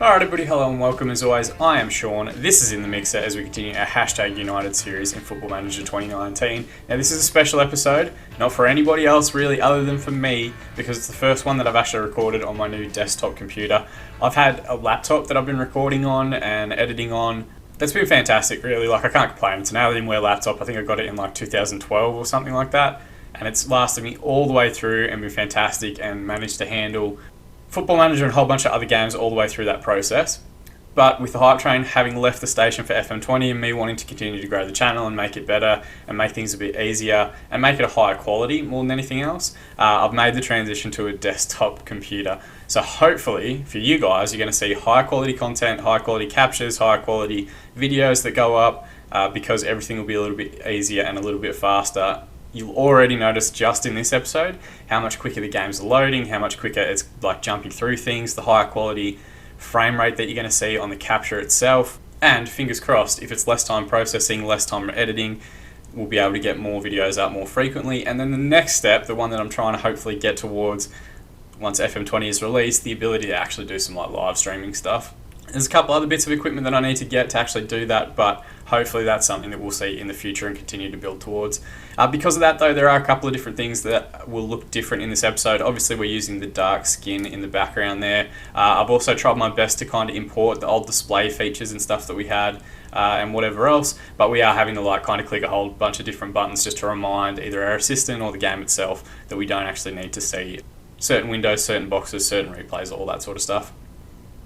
Alright everybody, hello and welcome as always. I am Sean. This is In The Mixer as we continue our Hashtag United series in Football Manager 2019. Now this is a special episode, not for anybody else really other than for me, because it's the first one that I've actually recorded on my new desktop computer. I've had a laptop that I've been recording on and editing on. That's been fantastic really, like I can't complain. It's an Alienware laptop. I think I got it in like 2012 or something like that. And it's lasted me all the way through and been fantastic and managed to handle Football Manager and a whole bunch of other games all the way through that process. But with the hype train having left the station for FM20 and me wanting to continue to grow the channel and make it better and make things a bit easier and make it a higher quality more than anything else, I've made the transition to a desktop computer. So hopefully for you guys, you're going to see high quality content, high quality captures, high quality videos that go up because everything will be a little bit easier and a little bit faster. You'll already notice just in this episode how much quicker the game's loading, how much quicker it's like jumping through things, the higher quality frame rate that you're going to see on the capture itself. And fingers crossed, if it's less time processing, less time editing, we'll be able to get more videos out more frequently. And then the next step, the one that I'm trying to hopefully get towards once FM20 is released, the ability to actually do some like live streaming stuff. There's a couple other bits of equipment that I need to get to actually do that, but hopefully that's something that we'll see in the future and continue to build towards. Because of that though, there are a couple of different things that will look different in this episode. Obviously we're using the dark skin in the background there. I've also tried my best to kind of import the old display features and stuff that we had and whatever else, but we are having to like kind of click a whole bunch of different buttons just to remind either our assistant or the game itself that we don't actually need to see certain windows, certain boxes, certain replays, all that sort of stuff.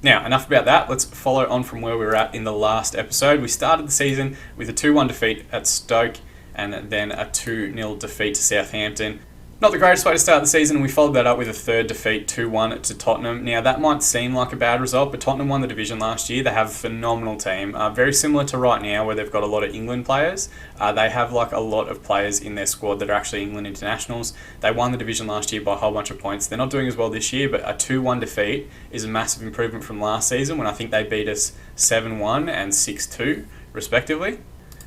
Now, enough about that. Let's follow on from where we were at in the last episode. We started the season with a 2-1 defeat at Stoke and then a 2-0 defeat to Southampton. Not the greatest way to start the season, and we followed that up with a third defeat, 2-1 to Tottenham. Now, that might seem like a bad result, but Tottenham won the division last year. They have a phenomenal team, very similar to right now where they've got a lot of England players. They have like a lot of players in their squad that are actually England internationals. They won the division last year by a whole bunch of points. They're not doing as well this year, but a 2-1 defeat is a massive improvement from last season when I think they beat us 7-1 and 6-2 respectively.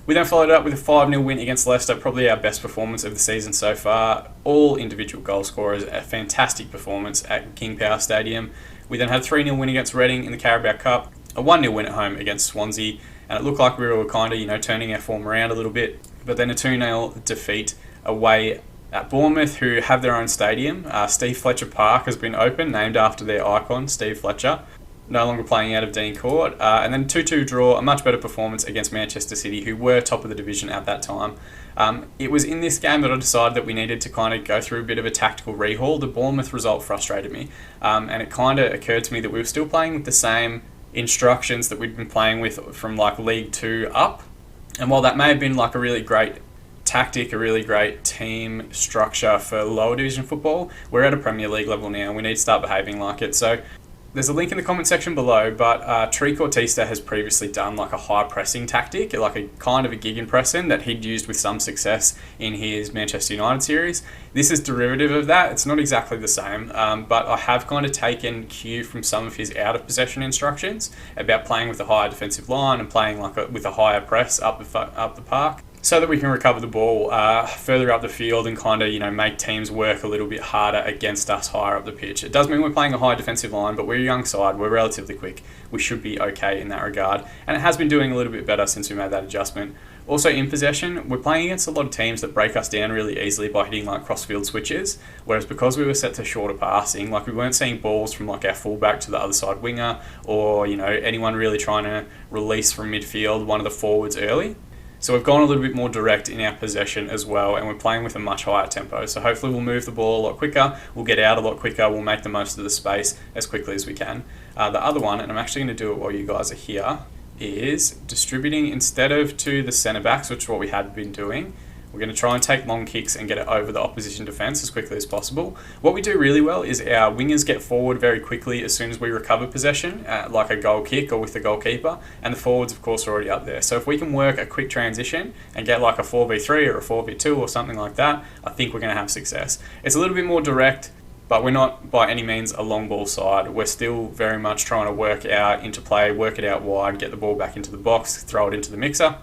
We then followed up with a 5-0 win against Leicester, probably our best performance of the season so far. All individual goal scorers, a fantastic performance at King Power Stadium. We then had a 3-0 win against Reading in the Carabao Cup, a 1-0 win at home against Swansea, and it looked like we were kind of, turning our form around a little bit. But then a 2-0 defeat away at Bournemouth, who have their own stadium. Steve Fletcher Park has been opened, named after their icon, Steve Fletcher. No longer playing out of Dean Court. And then 2-2 draw, a much better performance against Manchester City, who were top of the division at that time. It was in this game that I decided that we needed to kind of go through a bit of a tactical rehaul. The Bournemouth result frustrated me. And it kind of occurred to me that we were still playing with the same instructions that we'd been playing with from like League 2 up. And while that may have been like a really great tactic, a really great team structure for lower division football, we're at a Premier League level now and we need to start behaving like it. So there's a link in the comment section below, but Trequartista has previously done like a high pressing tactic, like a kind of a gegenpressing that he'd used with some success in his Manchester United series. This is derivative of that. It's not exactly the same, but I have kind of taken cue from some of his out of possession instructions about playing with a higher defensive line and playing like with a higher press up the park, so that we can recover the ball further up the field and kind of, make teams work a little bit harder against us higher up the pitch. It does mean we're playing a high defensive line, but we're a young side. We're relatively quick. We should be okay in that regard. And it has been doing a little bit better since we made that adjustment. Also in possession, we're playing against a lot of teams that break us down really easily by hitting like cross-field switches, whereas because we were set to shorter passing, like we weren't seeing balls from like our fullback to the other side winger or, anyone really trying to release from midfield, one of the forwards early. So we've gone a little bit more direct in our possession as well, and we're playing with a much higher tempo. So hopefully we'll move the ball a lot quicker, we'll get out a lot quicker, we'll make the most of the space as quickly as we can. The other one, and I'm actually going to do it while you guys are here, is distributing instead of to the centre backs, which is what we had been doing. We're going to try and take long kicks and get it over the opposition defence as quickly as possible. What we do really well is our wingers get forward very quickly as soon as we recover possession, like a goal kick or with the goalkeeper, and the forwards, of course, are already up there. So if we can work a quick transition and get like a 4v3 or a 4v2 or something like that, I think we're going to have success. It's a little bit more direct, but we're not by any means a long ball side. We're still very much trying to work out interplay, work it out wide, get the ball back into the box, throw it into the mixer.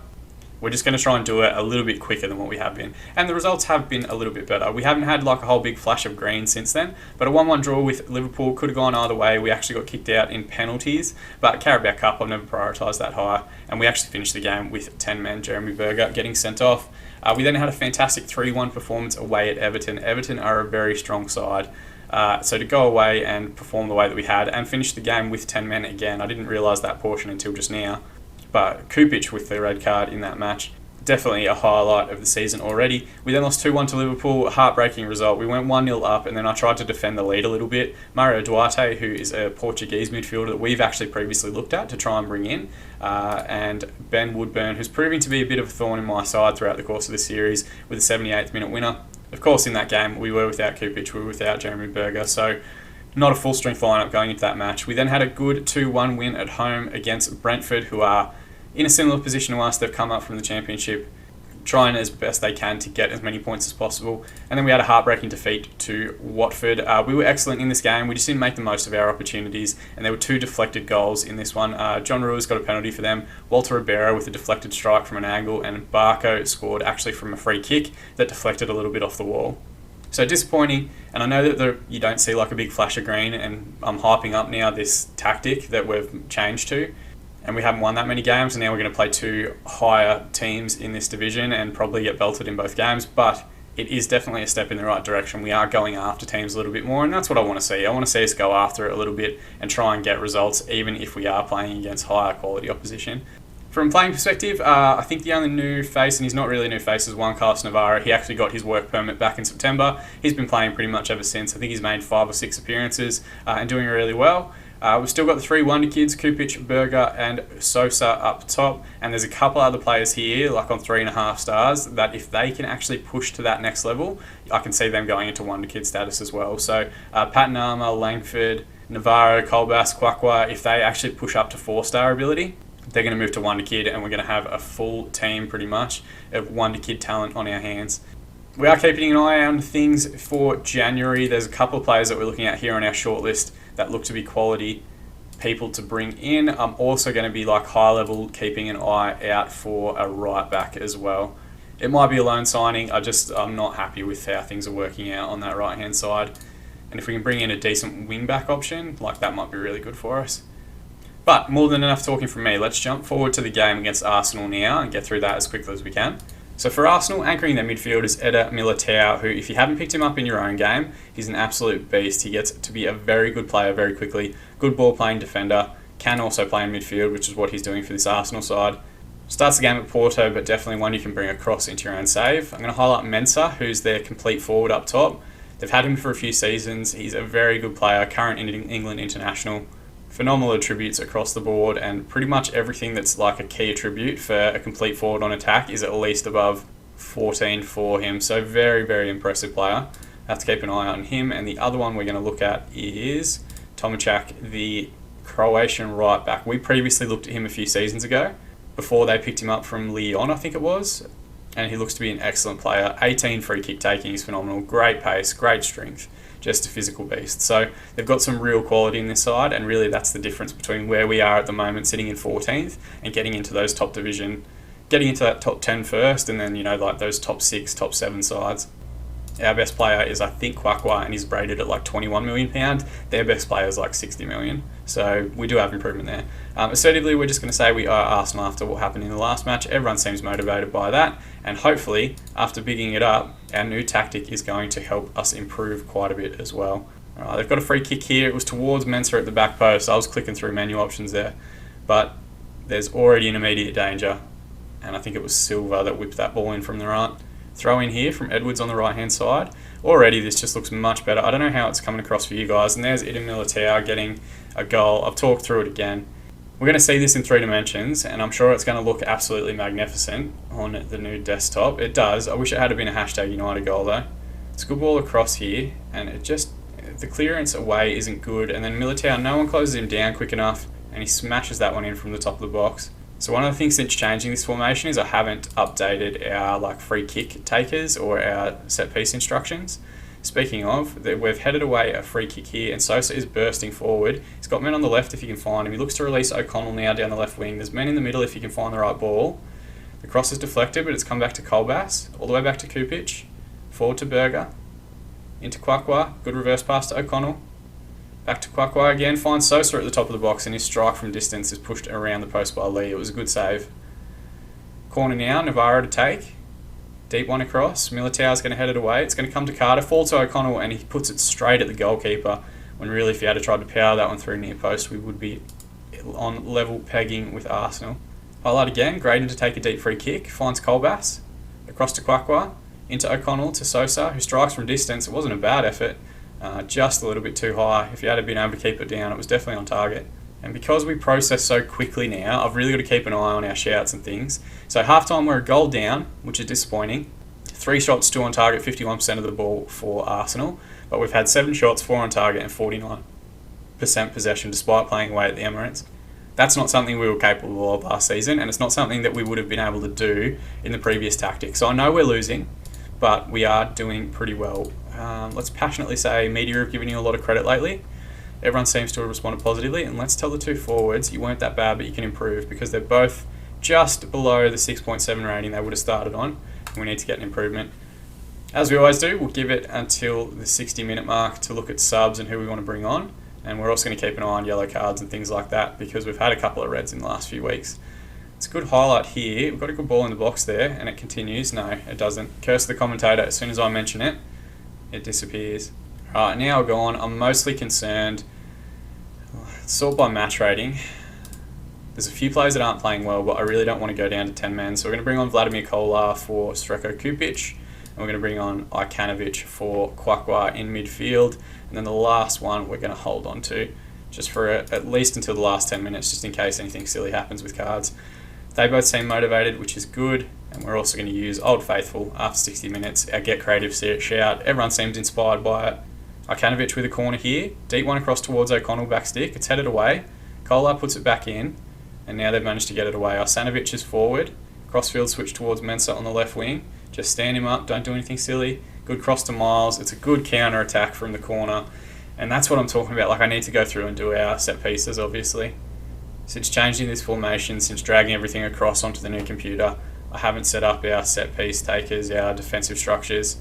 We're just going to try and do it a little bit quicker than what we have been. And the results have been a little bit better. We haven't had like a whole big flash of green since then, but a 1-1 draw with Liverpool could have gone either way. We actually got kicked out in penalties, but Carabao Cup, I've never prioritised that high. And we actually finished the game with 10 men, Jeremy Berger getting sent off. We then had a fantastic 3-1 performance away at Everton. Everton are a very strong side. So to go away and perform the way that we had and finish the game with 10 men again, I didn't realise that portion until just now. But Kupic with the red card in that match, definitely a highlight of the season already. We then lost 2-1 to Liverpool, a heartbreaking result. We went 1-0 up, and then I tried to defend the lead a little bit. Mario Duarte, who is a Portuguese midfielder that we've actually previously looked at to try and bring in, and Ben Woodburn, who's proving to be a bit of a thorn in my side throughout the course of the series with a 78th minute winner. Of course, in that game, we were without Kupic, we were without Jeremy Berger, so not a full-strength lineup going into that match. We then had a good 2-1 win at home against Brentford, who are in a similar position to us. They've come up from the Championship, trying as best they can to get as many points as possible. And then we had a heartbreaking defeat to Watford. We were excellent in this game. We just didn't make the most of our opportunities, and there were 2 deflected goals in this one. John Ruiz got a penalty for them, Walter Ribeiro with a deflected strike from an angle, and Barco scored actually from a free kick that deflected a little bit off the wall. So disappointing, and I know that you don't see like a big flash of green, and I'm hyping up now this tactic that we've changed to, and we haven't won that many games, and now we're going to play 2 higher teams in this division and probably get belted in both games, but it is definitely a step in the right direction. We are going after teams a little bit more, and that's what I want to see. I want to see us go after it a little bit and try and get results, even if we are playing against higher quality opposition. From a playing perspective, I think the only new face, and he's not really a new face, is Juan Carlos Navarro. He actually got his work permit back in September. He's been playing pretty much ever since. I think he's made 5 or 6 appearances and doing really well. We've still got the 3 wonder kids, Kupic, Berger and Sosa up top, and there's a couple other players here, like on 3.5 stars, that if they can actually push to that next level, I can see them going into wonder kid status as well. So Patanama, Langford, Navarro, Colbass, Kwakwa, if they actually push up to 4-star ability, they're going to move to wonder kid, and we're going to have a full team pretty much of wonder kid talent on our hands. We are keeping an eye on things for January. There's a couple of players that we're looking at here on our shortlist that look to be quality people to bring in. I'm also going to be like high level keeping an eye out for a right back as well. It might be a loan signing. I'm not happy with how things are working out on that right hand side. And if we can bring in a decent wing back option, like that might be really good for us. But more than enough talking from me. Let's jump forward to the game against Arsenal now and get through that as quickly as we can. So for Arsenal, anchoring their midfield is Eder Militao, who, if you haven't picked him up in your own game, he's an absolute beast. He gets to be a very good player very quickly, good ball-playing defender, can also play in midfield, which is what he's doing for this Arsenal side. Starts the game at Porto, but definitely one you can bring across into your own save. I'm going to highlight Mensah, who's their complete forward up top. They've had him for a few seasons. He's a very good player, current England international. Phenomenal attributes across the board, and pretty much everything that's like a key attribute for a complete forward on attack is at least above 14 for him. So very, very impressive player. Have to keep an eye on him. And the other one we're going to look at is Tomacek, the Croatian right back. We previously looked at him a few seasons ago before they picked him up from Lyon, I think it was. And he looks to be an excellent player. 18 free kick taking is phenomenal. Great pace, great strength. Just a physical beast. So they've got some real quality in this side, and really that's the difference between where we are at the moment, sitting in 14th, and getting into those top division, getting into that top 10 first, and then, you know, like those top 6, top 7 sides. Our best player is, I think, Kwakwa, and he's rated at like £21 million. Their best player is like 60 million. So we do have improvement there. Assertively, we're just going to say we are Arsenal after what happened in the last match. Everyone seems motivated by that. And hopefully, after bigging it up, our new tactic is going to help us improve quite a bit as well. Alright, they've got a free kick here. It was towards Mensah at the back post. I was clicking through menu options there. But there's already an immediate danger. And I think it was Silva that whipped that ball in from the right. Throw in here from Edwards on the right hand side. Already this just looks much better. I don't know how it's coming across for you guys. And there's Eder Militao getting a goal. I've talked through it again. We're going to see this in 3 dimensions, and I'm sure it's going to look absolutely magnificent on the new desktop. It does. I wish it had been a hashtag United goal though. It's a good ball across here, and it just, the clearance away isn't good. And then Militao, no one closes him down quick enough, and he smashes that one in from the top of the box. So one of the things since changing this formation is I haven't updated our like free kick takers or our set piece instructions. Speaking of, we've headed away a free kick here, and Sosa is bursting forward. He's got men on the left if he can find him. He looks to release O'Connell now down the left wing. There's men in the middle if he can find the right ball. The cross is deflected, but it's come back to Colbass, all the way back to Kupich, forward to Berger, into Kwakwa, good reverse pass to O'Connell, back to Kwakwa again, finds Sosa at the top of the box, and his strike from distance is pushed around the post by Lee. It was a good save. Corner now, Navarro to take, deep one across, Militau's going to head it away, it's going to come to Carter, fall to O'Connell, and he puts it straight at the goalkeeper, when really if he had tried to power that one through near post, we would be on level pegging with Arsenal. Highlight again, Graydon to take a deep free kick, finds Colbass, across to Kwakwa, into O'Connell to Sosa, who strikes from distance. It wasn't a bad effort, just a little bit too high. If he had been able to keep it down, it was definitely on target. And because we process so quickly now, I've really got to keep an eye on our shouts and things. So half-time we're a goal down, which is disappointing. 3 shots, 2 on target, 51% of the ball for Arsenal. But we've had 7 shots, 4 on target and 49% possession despite playing away at the Emirates. That's not something we were capable of last season, and it's not something that we would have been able to do in the previous tactics. So I know we're losing, but we are doing pretty well. Let's passionately say media have given you a lot of credit lately. Everyone seems to have responded positively, and let's tell the 2 forwards you weren't that bad, but you can improve, because they're both just below the 6.7 rating they would have started on, and we need to get an improvement. As we always do, we'll give it until the 60-minute mark to look at subs and who we want to bring on. And we're also going to keep an eye on yellow cards and things like that, because we've had a couple of reds in the last few weeks. It's a good highlight here. We've got a good ball in the box there, and it continues. No, it doesn't. Curse the commentator. As soon as I mention it, it disappears. Right, now we're gone. I'm mostly concerned. Sort by match rating. There's a few players that aren't playing well, but I really don't want to go down to 10 men. So we're going to bring on Vladimir Kolar for Sreko Kupic. And we're going to bring on Icanovic for Kwakwa in midfield. And then the last one we're going to hold on to just for at least until the last 10 minutes, just in case anything silly happens with cards. They both seem motivated, which is good. And we're also going to use Old Faithful after 60 minutes. Our Get Creative shout. Everyone seems inspired by it. Icanovic with a corner here. Deep one across towards O'Connell, back stick. It's headed away. Kolar puts it back in. And now they've managed to get it away. Arsanovic is forward. Crossfield switch towards Mensah on the left wing. Just stand him up, don't do anything silly. Good cross to Miles. It's a good counter attack from the corner. And that's what I'm talking about. Like, I need to go through and do our set pieces, obviously. Since changing this formation, since dragging everything across onto the new computer, I haven't set up our set piece takers, our defensive structures.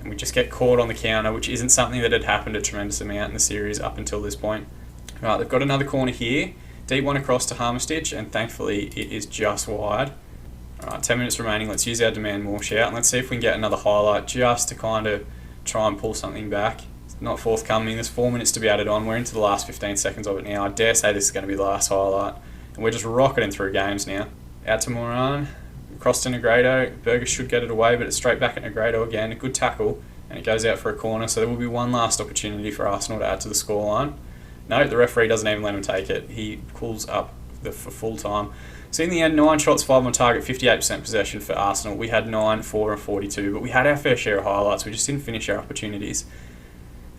And we just get caught on the counter, which isn't something that had happened a tremendous amount in the series up until this point. Right, they've got another corner here. Deep one across to Harmistich, and thankfully it is just wide. Alright, 10 minutes remaining. Let's use our demand more shout, and let's see if we can get another highlight just to kind of try and pull something back. It's not forthcoming. There's 4 minutes to be added on. We're into the last 15 seconds of it now. I dare say this is going to be the last highlight. And we're just rocketing through games now. Out to Moran. Across to Negredo. Berger should get it away, but it's straight back at Negredo again. A good tackle, and it goes out for a corner. So there will be one last opportunity for Arsenal to add to the scoreline. No, the referee doesn't even let him take it. He pulls up for full time. So in the end, 9 shots, 5 on target, 58% possession for Arsenal. We had 9, 4 and 42, but we had our fair share of highlights. We just didn't finish our opportunities.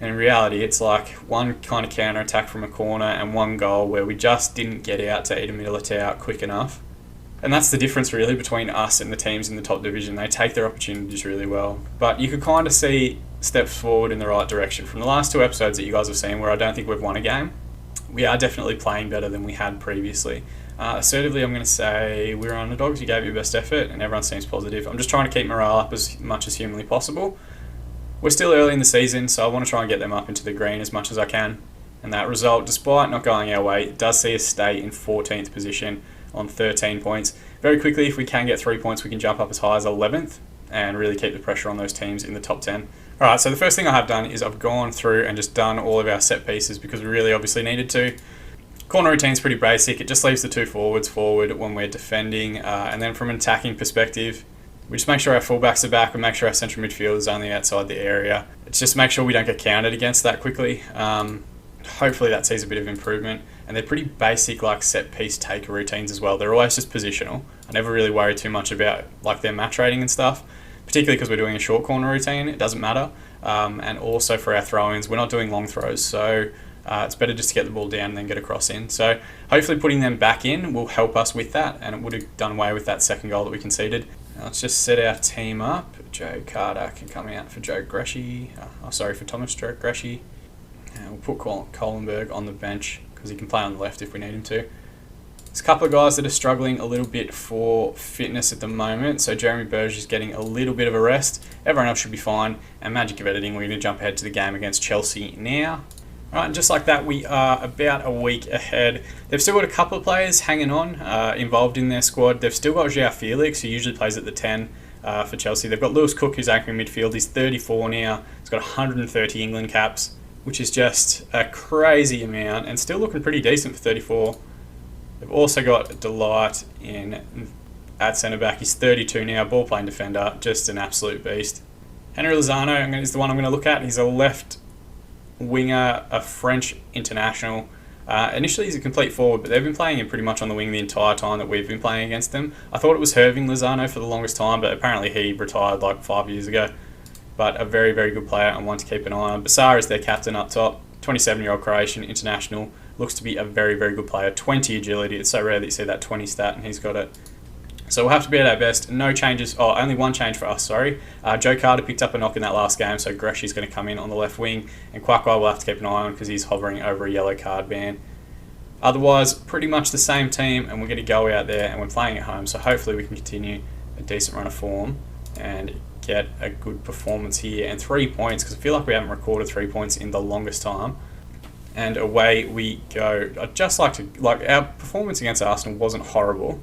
And in reality, it's like one kind of counter-attack from a corner and one goal where we just didn't get out to Ida Militao quick enough. And that's the difference really between us and the teams in the top division. They take their opportunities really well. But you could kind of see steps forward in the right direction. From the last 2 episodes that you guys have seen where I don't think we've won a game, we are definitely playing better than we had previously. Assertively, I'm going to say we're underdogs. You gave your best effort and everyone seems positive. I'm just trying to keep morale up as much as humanly possible. We're still early in the season, so I want to try and get them up into the green as much as I can. And that result, despite not going our way, does see us stay in 14th position on 13 points. Very quickly, if we can get 3 points, we can jump up as high as 11th and really keep the pressure on those teams in the top 10. Alright, so the first thing I have done is I've gone through and just done all of our set pieces because we really obviously needed to. Corner routine's pretty basic. It just leaves the 2 forwards forward when we're defending. And then from an attacking perspective, we just make sure our fullbacks are back. We make sure our central midfield is only outside the area. It's just make sure we don't get countered against that quickly. Hopefully that sees a bit of improvement. And they're pretty basic like set piece taker routines as well. They're always just positional. I never really worry too much about like their match rating and stuff, particularly because we're doing a short corner routine. It doesn't matter. And also for our throw-ins, we're not doing long throws. So it's better just to get the ball down and then get a cross in. So hopefully putting them back in will help us with that, and it would have done away with that second goal that we conceded. Now let's just set our team up. Joe Carter can come out for Joe Greshy. For Thomas Greshy. And we'll put Kohlenberg on the bench because he can play on the left if we need him to. There's a couple of guys that are struggling a little bit for fitness at the moment. So Jeremy Burge is getting a little bit of a rest. Everyone else should be fine. And magic of editing, we're going to jump ahead to the game against Chelsea now. Alright, and just like that, we are about a week ahead. They've still got a couple of players hanging on, involved in their squad. They've still got João Felix, who usually plays at the 10 for Chelsea. They've got Lewis Cook, who's anchoring midfield. He's 34 now. He's got 130 England caps, which is just a crazy amount, and still looking pretty decent for 34. They've also got Delight at centre-back. He's 32 now, ball-playing defender, just an absolute beast. Henry Lozano is the one I'm going to look at. He's a left winger, a French international. Initially he's a complete forward, but they've been playing him pretty much on the wing the entire time that we've been playing against them. I thought it was Herving Lozano for the longest time, but apparently he retired like 5 years ago. But a very, very good player and one to keep an eye on. Basar is their captain up top, 27-year-old Croatian international. Looks to be a very, very good player. 20 agility. It's so rare that you see that 20 stat, and he's got it. So we'll have to be at our best. No changes. Oh, only one change for us, sorry. Joe Carter picked up a knock in that last game, so Greshy's going to come in on the left wing, and Kwakwa will have to keep an eye on because he's hovering over a yellow card ban. Otherwise, pretty much the same team, and we're going to go out there, and we're playing at home, so hopefully we can continue a decent run of form and get a good performance here. And 3 points, because I feel like we haven't recorded 3 points in the longest time. And away we go. I'd just like to, our performance against Arsenal wasn't horrible,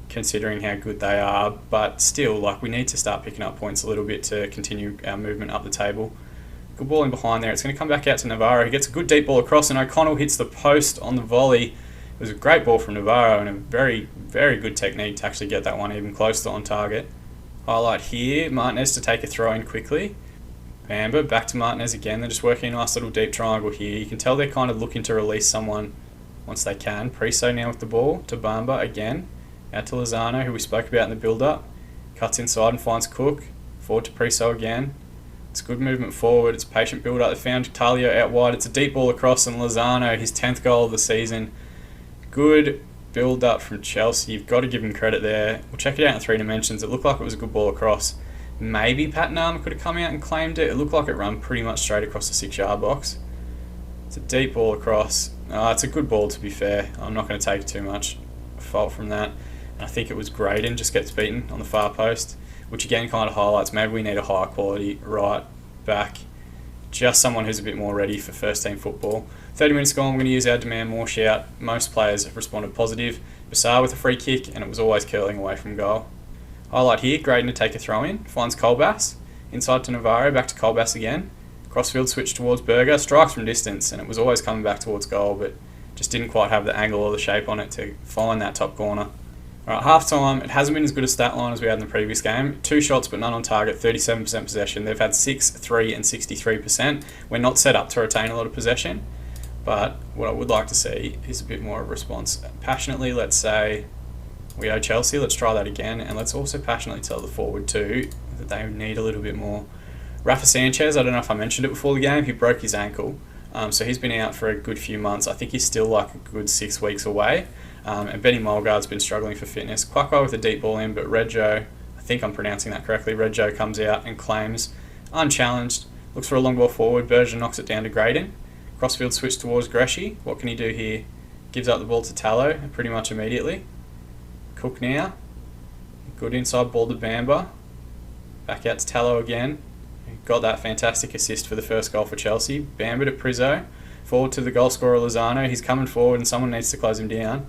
considering how good they are, but still, we need to start picking up points a little bit to continue our movement up the table. Good ball in behind there. It's going to come back out to Navarro. He gets a good deep ball across, and O'Connell hits the post on the volley. It was a great ball from Navarro, and a very, very good technique to actually get that one even close to on target. Highlight here, Martinez to take a throw in quickly. Bamba back to Martinez again. They're just working a nice little deep triangle here. You can tell they're kind of looking to release someone once they can. Priso now with the ball to Bamba again. Out to Lozano, who we spoke about in the build-up. Cuts inside and finds Cook. Forward to Priso again. It's good movement forward. It's patient build-up. They found Talio out wide. It's a deep ball across, and Lozano, his 10th goal of the season. Good build-up from Chelsea. You've got to give him credit there. We'll check it out in 3 dimensions. It looked like it was a good ball across. Maybe Patnam could have come out and claimed it. It looked like it ran pretty much straight across the 6-yard box. It's a deep ball across. It's a good ball, to be fair. I'm not going to take too much fault from that. And I think it was Graydon just gets beaten on the far post, which again kind of highlights maybe we need a higher quality right back. Just someone who's a bit more ready for first team football. 30 minutes gone, we're going to use our demand more shout. Most players have responded positive. Basar with a free kick, and it was always curling away from goal. Highlight here, Graydon to take a throw in, finds Colbass, inside to Navarro, back to Colbass again. Crossfield switch towards Berger, strikes from distance, and it was always coming back towards goal, but just didn't quite have the angle or the shape on it to find that top corner. Alright, half time, it hasn't been as good a stat line as we had in the previous game. 2 shots but none on target, 37% possession. They've had 6, 3 and 63%. We're not set up to retain a lot of possession, but what I would like to see is a bit more of a response. Passionately, let's say, we owe Chelsea, let's try that again, and let's also passionately tell the forward too that they need a little bit more. Rafa Sanchez, I don't know if I mentioned it before the game, he broke his ankle, so he's been out for a good few months. I think he's still a good 6 weeks away, and Benny Mulgard's been struggling for fitness. Kwakwa with a deep ball in, but Reggio, I think I'm pronouncing that correctly, Reggio comes out and claims, unchallenged, looks for a long ball forward, Berger knocks it down to Graydon. Crossfield switch towards Greshy, what can he do here? Gives up the ball to Tallow pretty much immediately. Cook now, good inside ball to Bamba, back out to Tallow again, got that fantastic assist for the first goal for Chelsea. Bamba to Priso, forward to the goal scorer Lozano, he's coming forward and someone needs to close him down.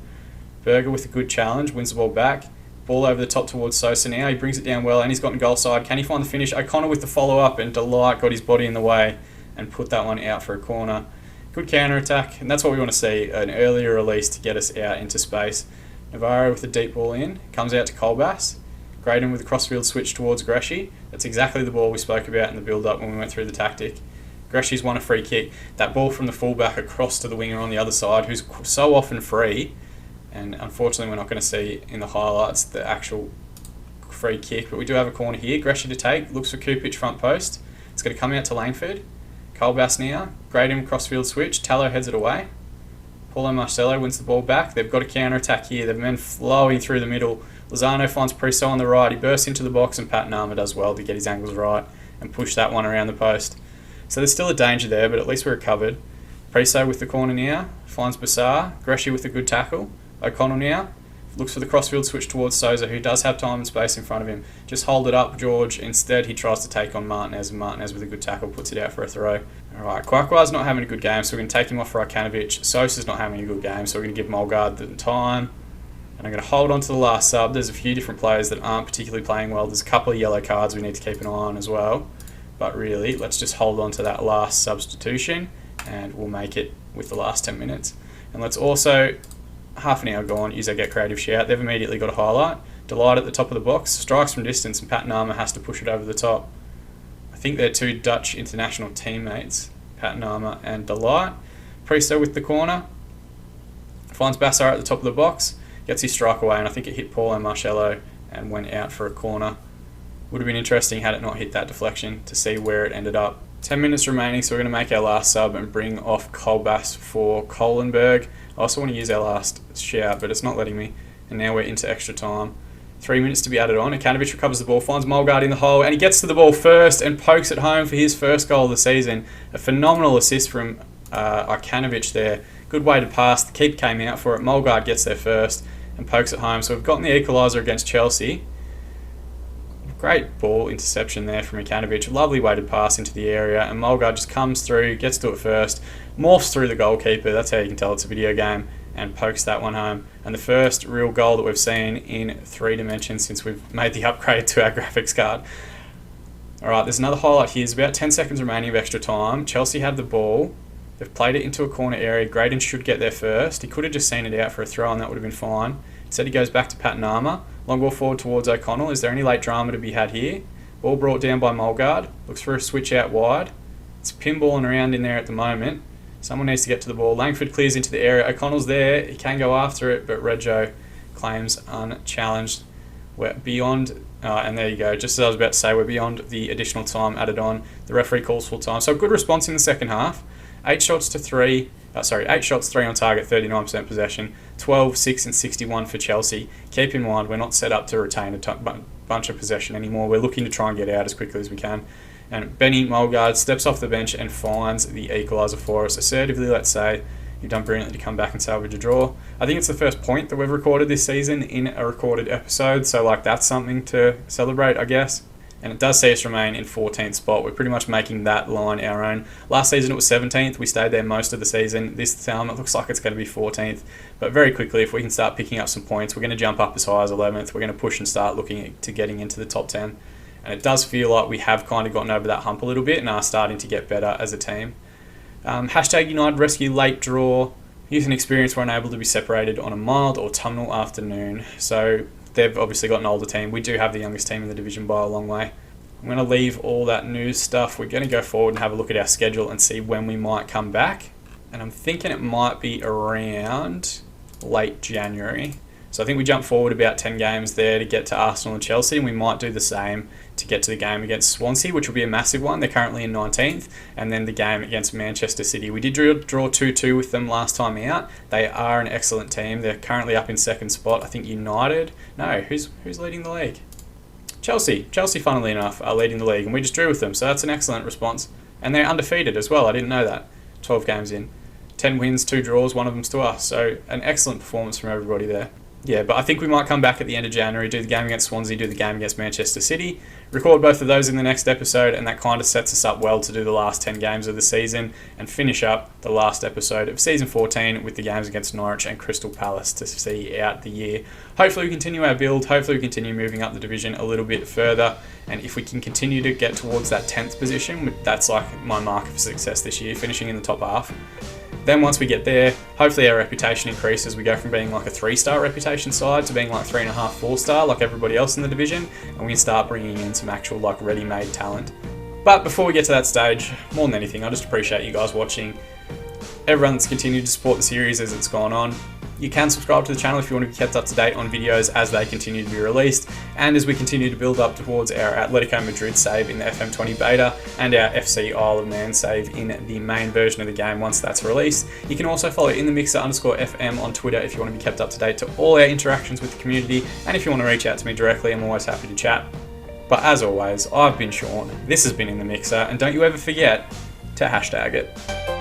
Berger with a good challenge, wins the ball back, ball over the top towards Sosa now, he brings it down well and he's gotten goal side, can he find the finish? O'Connell with the follow up, and Delight got his body in the way and put that one out for a corner. Good counter attack, and that's what we want to see, an earlier release to get us out into space. Navarro with the deep ball in, comes out to Colbass. Graydon with a crossfield switch towards Greshy. That's exactly the ball we spoke about in the build-up when we went through the tactic. Greshy's won a free kick. That ball from the fullback across to the winger on the other side, who's so often free, and unfortunately we're not going to see in the highlights the actual free kick, but we do have a corner here. Greshy to take, looks for Kupic front post. It's going to come out to Langford. Colbass now, Graydon crossfield switch, Tallow heads it away. Paulo Marcelo wins the ball back. They've got a counter-attack here. They've men flowing through the middle. Lozano finds Priso on the right. He bursts into the box, and Pat Nama does well to get his angles right and push that one around the post. So there's still a danger there, but at least we're covered. Priso with the corner now. Finds Basar. Greshy with a good tackle. O'Connell now. Looks for the crossfield switch towards Souza, who does have time and space in front of him. Just hold it up, George. Instead, he tries to take on Martinez, and Martinez with a good tackle puts it out for a throw. Alright, Kwakwa's not having a good game, so we're going to take him off for Arkanovic. Sosa's not having a good game, so we're going to give Mulgard the time. And I'm going to hold on to the last sub. There's a few different players that aren't particularly playing well. There's a couple of yellow cards we need to keep an eye on as well. But really, let's just hold on to that last substitution, and we'll make it with the last 10 minutes. And let's also, half an hour gone, use our Get Creative shout. They've immediately got a highlight. Delight at the top of the box, strikes from distance, and Pat Nama has to push it over the top. I think they're two Dutch international teammates, Pat Nama and Delight. Priester with the corner, finds Bassar at the top of the box, gets his strike away, and I think it hit Paulo Marcello and went out for a corner. Would have been interesting had it not hit that deflection to see where it ended up. 10 minutes remaining, so we're going to make our last sub and bring off Kolbas for Kohlenberg. I also want to use our last shout, but it's not letting me. And now we're into extra time. 3 minutes to be added on. Arkanovic recovers the ball, finds Mulgard in the hole, and he gets to the ball first and pokes it home for his first goal of the season. A phenomenal assist from Arkanovic there. Good way to pass. The keeper came out for it. Mulgard gets there first and pokes it home. So we've gotten the equaliser against Chelsea. Great ball interception there from Arkanovic. Lovely weighted pass into the area, and Mulgard just comes through, gets to it first, morphs through the goalkeeper. That's how you can tell it's a video game, and pokes that one home. And the first real goal that we've seen in 3 dimensions since we've made the upgrade to our graphics card. Alright, there's another highlight here. There's about 10 seconds remaining of extra time. Chelsea had the ball. They've played it into a corner area. Graydon should get there first. He could have just seen it out for a throw, and that would have been fine. Instead, he goes back to Pat Nama. Long ball forward towards O'Connell. Is there any late drama to be had here? Ball brought down by Mulgard. Looks for a switch out wide. It's pinballing around in there at the moment. Someone needs to get to the ball. Langford clears into the area. O'Connell's there. He can go after it, but Reggio claims unchallenged. We're beyond, and there you go. Just as I was about to say, we're beyond the additional time added on. The referee calls full time. So good response in the second half. 8 shots, 3 on target, 39% possession, 12, 6 and 61 for Chelsea. Keep in mind, we're not set up to retain a bunch of possession anymore. We're looking to try and get out as quickly as we can. And Benny Mulgard steps off the bench and finds the equaliser for us. Assertively, let's say, you've done brilliantly to come back and salvage a draw. I think it's the first point that we've recorded this season in a recorded episode, so that's something to celebrate, I guess. And it does see us remain in 14th spot. We're pretty much making that line our own. Last season it was 17th. We stayed there most of the season. This time it looks like it's going to be 14th. But very quickly, if we can start picking up some points, we're going to jump up as high as 11th. We're going to push and start looking to getting into the top 10. And it does feel like we have kind of gotten over that hump a little bit and are starting to get better as a team. Hashtag United Rescue late draw. Youth and experience were unable to be separated on a mild autumnal afternoon. So they've obviously got an older team. We do have the youngest team in the division by a long way. I'm going to leave all that news stuff. We're going to go forward and have a look at our schedule and see when we might come back. And I'm thinking it might be around late January. So I think we jump forward about 10 games there to get to Arsenal and Chelsea, and we might do the same to get to the game against Swansea, which will be a massive one. They're currently in 19th, and then the game against Manchester City. We did draw 2-2 with them last time out. They are an excellent team. They're currently up in second spot. I think United... No, who's leading the league? Chelsea, funnily enough, are leading the league, and we just drew with them, so that's an excellent response. And they're undefeated as well. I didn't know that. 12 games in. 10 wins, 2 draws, one of them's to us. So an excellent performance from everybody there. Yeah, but I think we might come back at the end of January, do the game against Swansea, do the game against Manchester City, record both of those in the next episode, and that kind of sets us up well to do the last 10 games of the season and finish up the last episode of Season 14 with the games against Norwich and Crystal Palace to see out the year. Hopefully we continue our build, hopefully we continue moving up the division a little bit further, and if we can continue to get towards that 10th position, that's like my marker for success this year, finishing in the top half. Then once we get there, hopefully our reputation increases. We go from being like a 3-star reputation side to being like 3.5, 4-star like everybody else in the division, and we can start bringing in some actual like ready-made talent. But before we get to that stage, more than anything, I just appreciate you guys watching. Everyone that's continued to support the series as it's gone on. You can subscribe to the channel if you want to be kept up to date on videos as they continue to be released, and as we continue to build up towards our Atletico Madrid save in the FM20 beta and our FC Isle of Man save in the main version of the game once that's released. You can also follow _FM on Twitter if you want to be kept up to date to all our interactions with the community, and if you want to reach out to me directly, I'm always happy to chat. But as always, I've been Sean, this has been In The Mixer, and don't you ever forget to hashtag it.